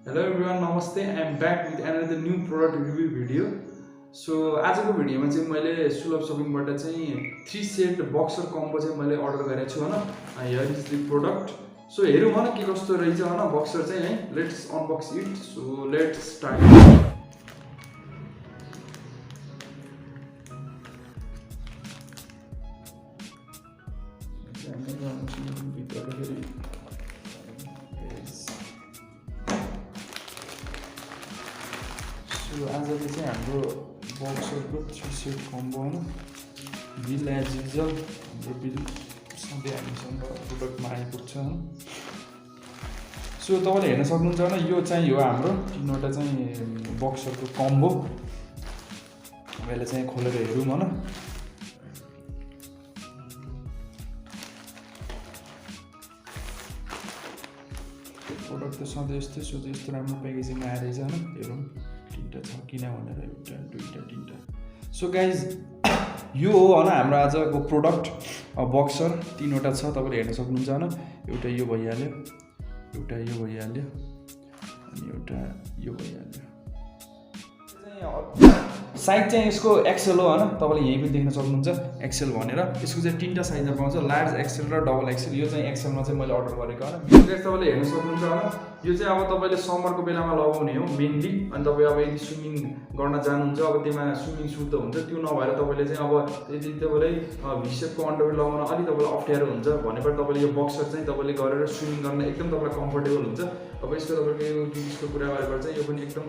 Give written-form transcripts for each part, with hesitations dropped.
Hello everyone, namaste. I am back with another new product review video. So आजको भिडियोमा चाहिँ मैले सुलभ शपिङबाट चाहिँ 3 सेट बक्सर कम्बो चाहिँ मैले अर्डर गरेको छु हैन. Here is the product. So हेरौँ हैन के कस्तो रहेछ हैन बक्सर चाहिँ है. Let's unbox it. So let's start. आजले चाहिँ हाम्रो बक्सरको 3 सेट कम्बो हैन बिल एज युजुअल हाम्रो बिल सधैँ हामीसँग प्रोडक्टमा आइपुग्छ हैन. सो तपाईले हेर्न सक्नुहुन्छ हैन यो चाहिँ हो हाम्रो तीनवटा चाहिँ बक्सरको कम्बो. यसलाई चाहिँ खोलेर हेरौँ हैन. प्रोडक्ट त सधैँ यस्तो राम्रो प्याकेजिङमा आएर रहेछ हैन. हेरौँ तीनटा छ किन भनेर एउटा दुईटा तीनटा. सो गाइज यो हो हैन हाम्रो आजको प्रोडक्ट बक्सर तीनवटा छ तपाईले हेर्न सक्नुहुन्छ हैन. एउटा यो भइहाल्यो, एउटा यो भइहाल्यो अनि एउटा यो भइहाल्यो. साइज चाहिँ यसको एक्सेल हो हैन. तपाईले यही पनि देख्न सक्नुहुन्छ एक्सेल भनेर. यसको चाहिँ तीनटा साइजमा पाउँछ, लार्ज एक्सेल र डबल एक्सेल. यो चाहिँ एक्सेलमा चाहिँ मैले अर्डर गरेको हैन. यो चाहिँ तपाईले हेर्न सक्नुहुन्छ हैन. यो चाहिँ अब तपाईले समरको बेलामा लगाउने हो मेनली. अनि तपाई अब यदि स्विमिङ गर्न जानुहुन्छ अब त्यसमा स्विमिङ सुट त हुन्छ त्यो नभएर तपाईले चाहिँ अब यदि तपाईले भिसेपको अन्डरवेयर लगाउन अलि तपाईलाई अप्ठ्यारो हुन्छ भनेपछि तपाईले यो बक्सर चाहिँ तपाईले गरेर स्विमिङ गर्न एकदम तपाईलाई कम्फर्टेबल हुन्छ. अब यसको तपाईको यो डिस्को कुरा गरेर चाहिँ यो पनि एकदम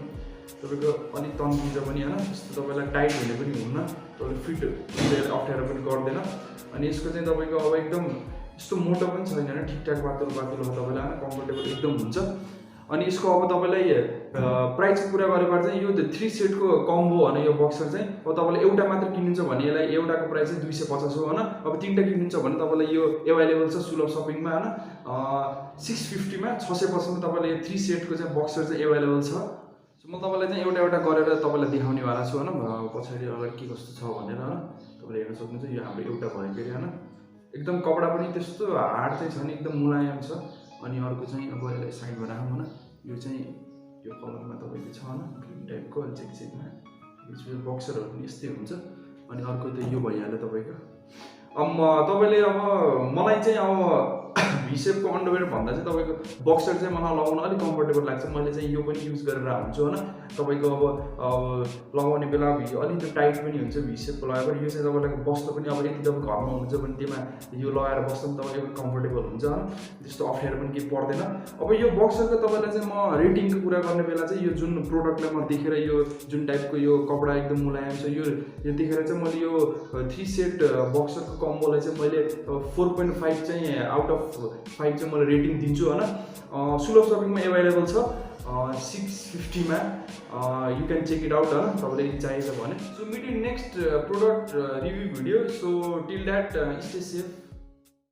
तपाईको अलि तन्किन्छ पनि हैन. त्यस्तो तपाईलाई टाइट हुने पनि हुन्न. तपाईले फिट अप्ठ्यारो पनि गर्दैन. अनि यसको चाहिँ तपाईको अब एकदम यस्तो मोटो पनि छैन हैन. ठिकठाक पातलो हो तपाईलाई हैन. कम्फर्टेबल एकदम हुन्छ. अनि यसको अब तपाईलाई प्राइसको कुरा गरेर चाहिँ यो 3 सेटको कम्बो भने यो बक्सर चाहिँ अब तपाईले एउटा मात्र किन्नुहुन्छ भने यसलाई एउटाको प्राइस चाहिँ 250 हो हैन. अब तीनटा किन्नुहुन्छ भने तपाईलाई यो अवेलेबल छ सुलभ शपिङमा हैन. 650 मा 650 मा तपाईले यो 3 सेटको चाहिँ बक्सर चाहिँ अवेलेबल छ. सो म तपाईलाई चाहिँ एउटा गरेर तपाईलाई देखाउने वाला छु हैन. पछाडी अगाडि के कस्तो छ भनेर हैन. तपाईले हेर्न सक्नुहुन्छ यो हाम्रो एउटा भयो फेरि हैन. एकदम कपडा पनि त्यस्तो हार्ड चाहिँ छैन, एकदम मुलायम छ. अनि अर्को चाहिँ अब यसलाई साइडमा राखौँ हैन. यो चाहिँ यो कलरमा तपाईको छ हैन ग्रीन टाइपको चेकमा. यो बक्सरहरु पनि यस्तै हुन्छ. अनि अर्को त यो भइहाल्यो तपाईको. तपाईले अब मलाई चाहिँ अब भिसेपको अन्डरवेयर भन्दा चाहिँ तपाईको बक्सर चाहिँ मलाई लगाउन अलि कम्फर्टेबल लाग्छ. मैले चाहिँ यो पनि युज गरेर हुन्छु हैन. तपाईको अब लगाउने बेला अलि त टाइट पनि हुन्छ भिसेपको लगाएर. यो चाहिँ तपाईलाई बस्न पनि अब यदि तपाईँ घरमा हुनुहुन्छ भने त्यसमा यो लगाएर बस्दा पनि तपाईको कम्फर्टेबल हुन्छ हैन. त्यस्तो अप्ठ्यारो पनि केही पर्दैन. अब यो बक्सरको तपाईलाई चाहिँ म रेटिङको कुरा गर्ने बेला चाहिँ यो जुन प्रोडक्टलाई म देखेर यो जुन टाइपको यो कपडा एकदम मुलायम छ यो देखेर चाहिँ मैले यो 3 सेट बक्सरको कम्बोलाई चाहिँ मैले 4.5 चाहिँ आउट अफ 5 चाहिँ मैले रेटिङ दिन्छु हैन. सुलभ शपिङमा अवेलेबल छ 650 मा. You can check it out हैन तपाईलाई यदि चाहिन्छ भने. So meet in next product review video. So till that stay safe.